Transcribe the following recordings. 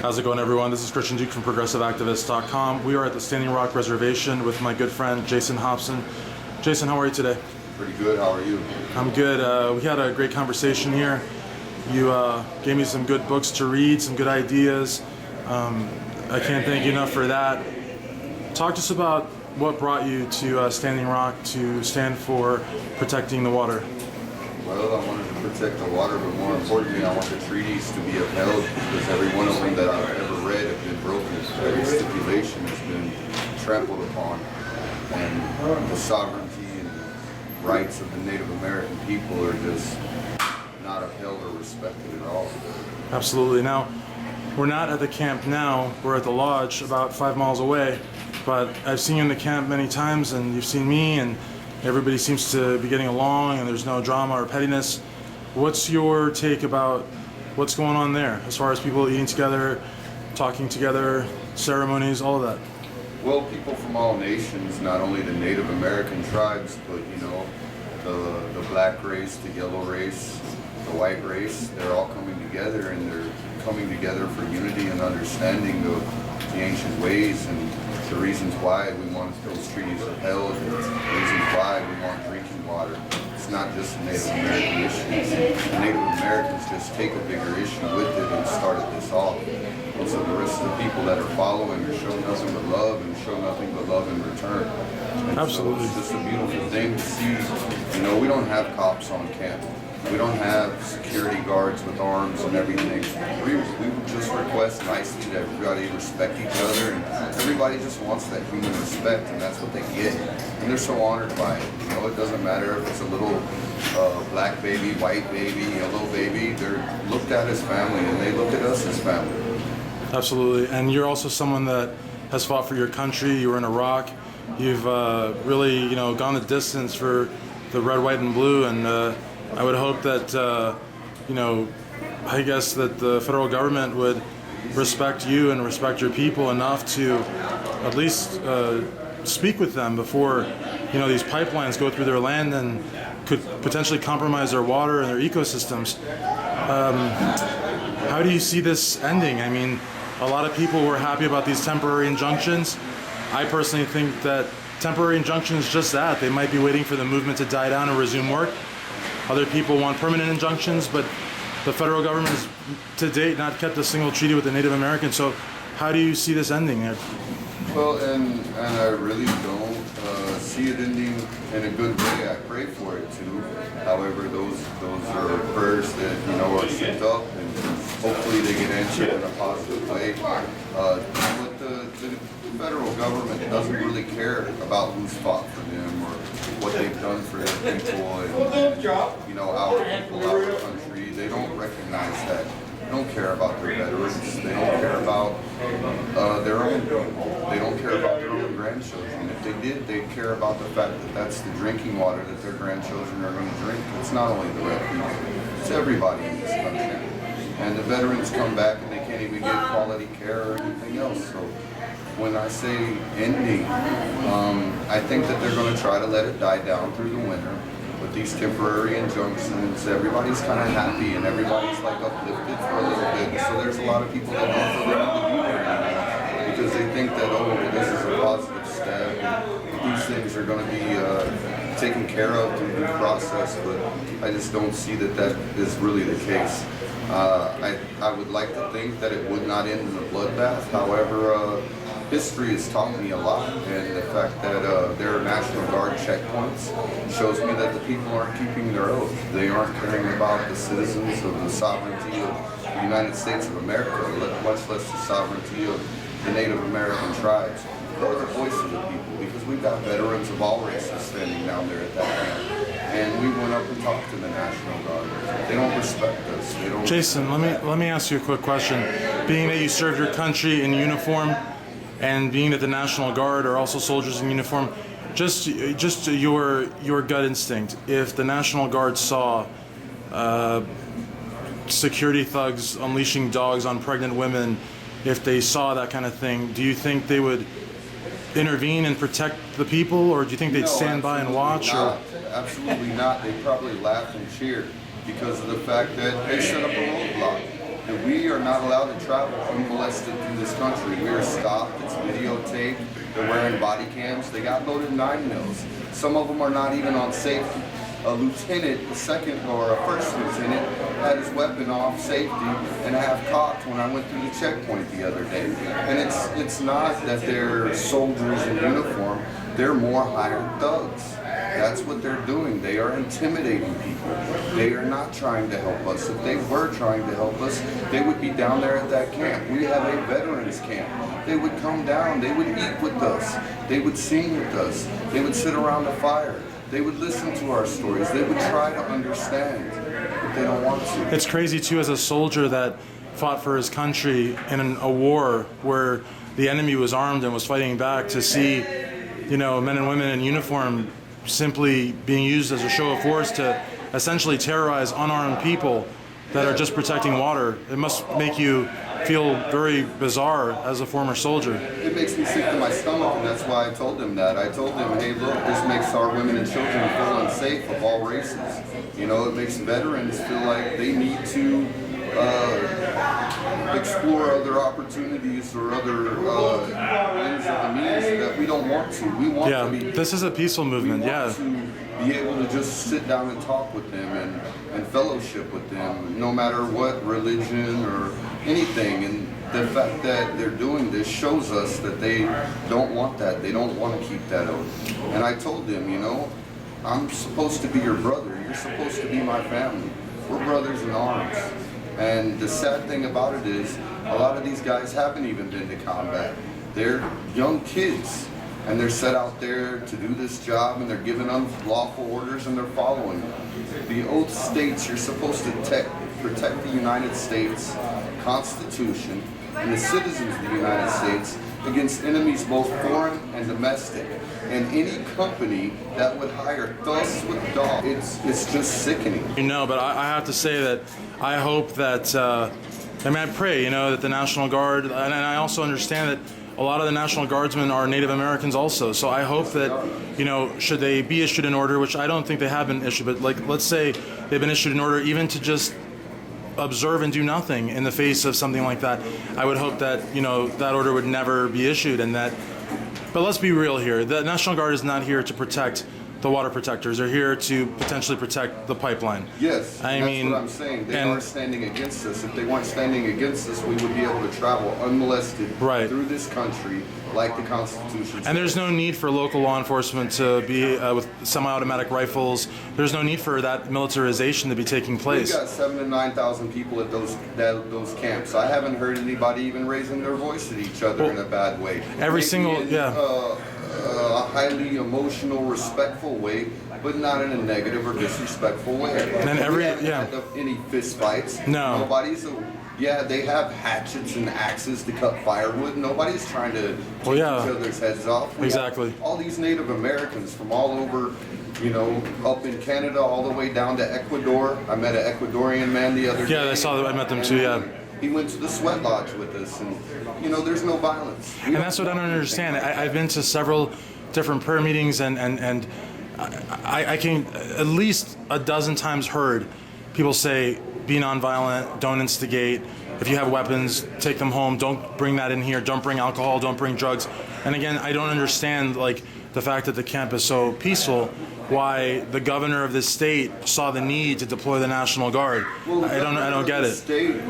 How's it going, everyone? This is Christian Duke from ProgressiveActivist.com. We are at the Standing Rock Reservation with my good friend Jason Hopson. Jason, how are you today? Pretty good. How are you? I'm good. We had a great conversation here. You gave me some good books to read, some good ideas. I can't thank you enough for that. Talk to us about what brought you to Standing Rock to stand for protecting the water. Well, I wanted to protect the water, but more importantly, I want the treaties to be upheld because every one of them that I've ever read have been broken. Every stipulation has been trampled upon. And the sovereignty and rights of the Native American people are just not upheld or respected at all. Absolutely. Now, we're not at the camp now. We're at the lodge about 5 miles away. But I've seen you in the camp many times, and you've seen me, and everybody seems to be getting along, and there's no drama or pettiness. What's your take about what's going on there, as far as people eating together, talking together, ceremonies, all of that? Well, people from all nations, not only the Native American tribes, but the black race, the yellow race, the white race, they're all coming together, and they're coming together for unity and understanding of the ancient ways and the reasons why we want those treaties upheld, and the reasons why we want drinking water. It's not just a Native American issue. The Native Americans just take a bigger issue with it and started this off. And so the rest of the people that are following are showing nothing but love and show nothing but love in return. And absolutely. So it's just a beautiful thing to see. We don't have cops on camp. We don't have security guards with arms and everything. We just request nicely that everybody respect each other, and everybody just wants that human respect, and that's what they get. And they're so honored by it. It doesn't matter if it's a little black baby, white baby, yellow baby. They're looked at as family, and they look at us as family. Absolutely. And you're also someone that has fought for your country. You were in Iraq. You've really, gone the distance for the red, white, and blue, and I would hope that, I guess that the federal government would respect you and respect your people enough to at least speak with them before, these pipelines go through their land and could potentially compromise their water and their ecosystems. How do you see this ending? I mean, a lot of people were happy about these temporary injunctions. I personally think that temporary injunctions, just that. They might be waiting for the movement to die down and resume work. Other people want permanent injunctions, but the federal government has, to date, not kept a single treaty with the Native Americans. So how do you see this ending? Well, and I really don't see it ending in a good way. I pray for it too. However, those are prayers that are sent up, and hopefully they get answered in a positive way. But the federal government doesn't really care about who's fought for them or what they've done for their people and our people, our country. They don't recognize that. They don't care about their veterans. They don't care about their own people. They don't care about their own grandchildren. If they did, they'd care about the fact that that's the drinking water that their grandchildren are going to drink. It's not only the red people. It's everybody in this country. And the veterans come back and they can't even get quality care or anything else. So when I say ending, I think that they're going to try to let it die down through the winter with these temporary injunctions. Everybody's kind of happy and everybody's like uplifted for a little bit. So there's a lot of people that don't feel they need to be there anymore because they think that, this is a positive step and these things are going to be taken care of through the process, but I just don't see that that is really the case. I would like to think that it would not end in a bloodbath. However, history has taught me a lot, and the fact that there are National Guard checkpoints shows me that the people aren't keeping their oath. They aren't caring about the citizens of the sovereignty of the United States of America, much less the sovereignty of the Native American tribes, or the voice of the people, because we've got veterans of all races standing down there at that camp. And we went up and talked to the National Guard. They don't respect us. They don't. Jason, let me ask you a quick question. Being that you served your country in uniform, and being that the National Guard are also soldiers in uniform, just your gut instinct. If the National Guard saw security thugs unleashing dogs on pregnant women, if they saw that kind of thing, do you think they would intervene and protect the people, or do you think they'd stand by and watch? Not. Absolutely not. They probably laughed and cheered because of the fact that they set up a roadblock. And we are not allowed to travel unmolested through this country. We are stopped, it's videotaped, they're wearing body cams, they got loaded 9 mils. Some of them are not even on safety. A lieutenant, a second or a first lieutenant, had his weapon off safety and half cocked when I went through the checkpoint the other day. And it's not that they're soldiers in uniform, they're more hired thugs. That's what they're doing. They are intimidating people. They are not trying to help us. If they were trying to help us, they would be down there at that camp. We have a veterans camp. They would come down. They would eat with us. They would sing with us. They would sit around the fire. They would listen to our stories. They would try to understand, but they don't want to. It's crazy, too, as a soldier that fought for his country in a war where the enemy was armed and was fighting back, to see, men and women in uniform simply being used as a show of force to essentially terrorize unarmed people that are just protecting water. It must make you feel very bizarre as a former soldier. It makes me sick to my stomach, and that's why I told them that. I told them, hey, look, this makes our women and children feel unsafe of all races. It makes veterans feel like they need to explore other opportunities or other ends of the means that we don't want to. We want to be. This is a peaceful movement. We want to be able to just sit down and talk with them and fellowship with them, no matter what religion or anything. And the fact that they're doing this shows us that they don't want that. They don't want to keep that oath. And I told them, I'm supposed to be your brother. You're supposed to be my family. We're brothers in arms. And the sad thing about it is, a lot of these guys haven't even been to combat. They're young kids, and they're set out there to do this job, and they're given unlawful orders, and they're following them. The oath states you're supposed to protect the United States Constitution and the citizens of the United States against enemies both foreign and domestic. And any company that would hire thugs with dogs, it's just sickening. But I have to say that I hope that, I pray, that the National Guard, and I also understand that a lot of the National Guardsmen are Native Americans also. So I hope that, should they be issued an order, which I don't think they have been issued, but let's say they've been issued an order even to just observe and do nothing in the face of something like that, I would hope that, that order would never be issued. But let's be real here. The National Guard is not here to protect the water protectors. They're here to potentially protect the pipeline. Yes, that's what I'm saying. They are standing against us. If they weren't standing against us, we would be able to travel unmolested through this country like the Constitution says. And there's no need for local law enforcement to be with semi-automatic rifles. There's no need for that militarization to be taking place. We've got 7,000 to 9,000 people at those camps. I haven't heard anybody even raising their voice at each other in a bad way. A highly emotional, respectful way, but not in a negative or disrespectful way. And we haven't had any fist fights. No. They have hatchets and axes to cut firewood. Nobody's trying to take each other's heads off. All these Native Americans from all over, up in Canada, all the way down to Ecuador. I met an Ecuadorian man the other day. Yeah, I saw that. I met them too, He went to the sweat lodge with us, and there's no violence. And that's what I don't understand. I've been to several different prayer meetings, and I can at least a dozen times heard people say, be nonviolent, don't instigate. If you have weapons, take them home. Don't bring that in here. Don't bring alcohol. Don't bring drugs. And again, I don't understand the fact that the camp is so peaceful. Why the governor of this state saw the need to deploy the National Guard. Well, I don't get it. State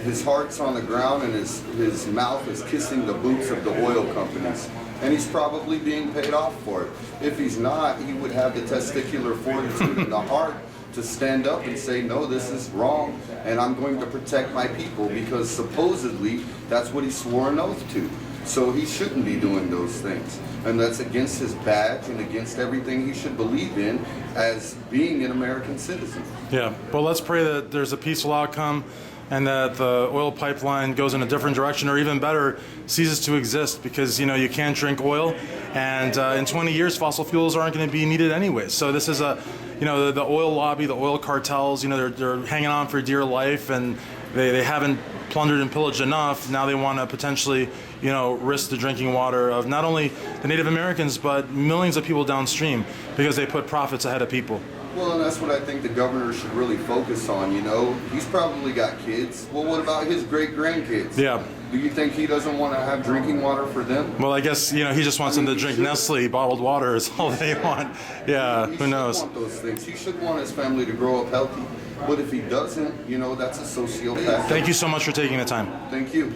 his heart's on the ground and his mouth is kissing the boots of the oil companies, and he's probably being paid off for it. If he's not, he would have the testicular fortitude and the heart to stand up and say, no, this is wrong, and I'm going to protect my people, because supposedly that's what he swore an oath to. So he shouldn't be doing those things. And that's against his badge and against everything he should believe in as being an American citizen. Yeah, well, let's pray that there's a peaceful outcome and that the oil pipeline goes in a different direction, or even better, ceases to exist, because, you can't drink oil, and in 20 years, fossil fuels aren't going to be needed anyway. So this is the oil lobby, the oil cartels, they're hanging on for dear life, and they haven't plundered and pillaged enough. Now they want to potentially, risk the drinking water of not only the Native Americans, but millions of people downstream, because they put profits ahead of people. Well, and that's what I think the governor should really focus on, you know. He's probably got kids. Well, what about his great-grandkids? Yeah. Do you think he doesn't want to have drinking water for them? Well, I guess, you know, he just wants them to drink Nestle bottled water is all they want. Yeah, He who knows? should want those things. He should want his family to grow up healthy. But if he doesn't, you know, that's a sociopath. Thank you so much for taking the time. Thank you.